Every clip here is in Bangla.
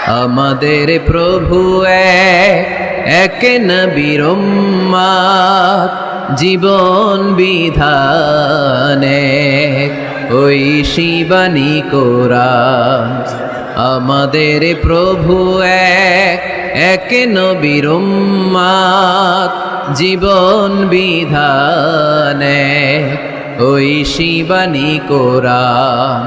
আমাদের প্রভু এক নবীর উম্মত, জীবন বিধানে ওই শিবানী কোরআন। আমাদের প্রভু এক নবীর উম্মত, জীবন বিধানে ওই শিবানী কোরআন।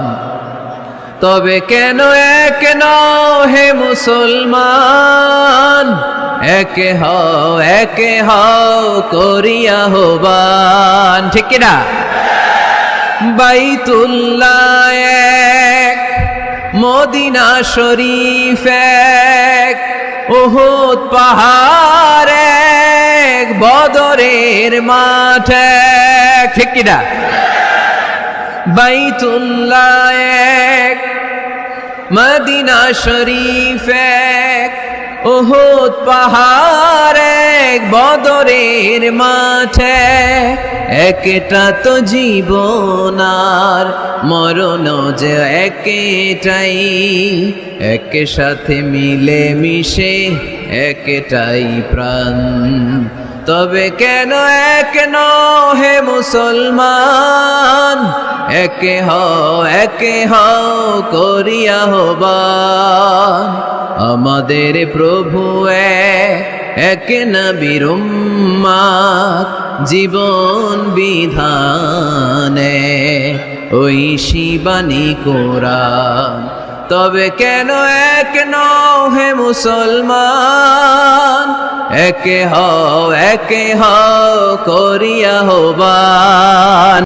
তবে কেন এক নও হে মুসলমান, একে হও করিয়া আহ্বান, ঠিক কিনা? বাইতুল্লাহ এক, মদিনা শরীফ এক, উহুদ পাহাড় এক, বদরের মাঠ এক, ঠিক কিনা? বাইতুল্লাহ এক, মদিনা শরীফ এক, উহুদ পাহাড় এক, বদরের মাঠ এক। একটা তো জীবন আর মরণ যে একটাই, এক সাথে মিলে মিশে একটাই প্রাণ। তবে কেন এক নও হে মুসলমান, একে হও করিয়া আহ্বান। আমাদের প্রভু এক নবীর উম্মত, জীবন বিধানে ওই শিবানী কোরআন। তবে কেন এক নও হে মুসলমান, একে হও করিয়া আহ্বান।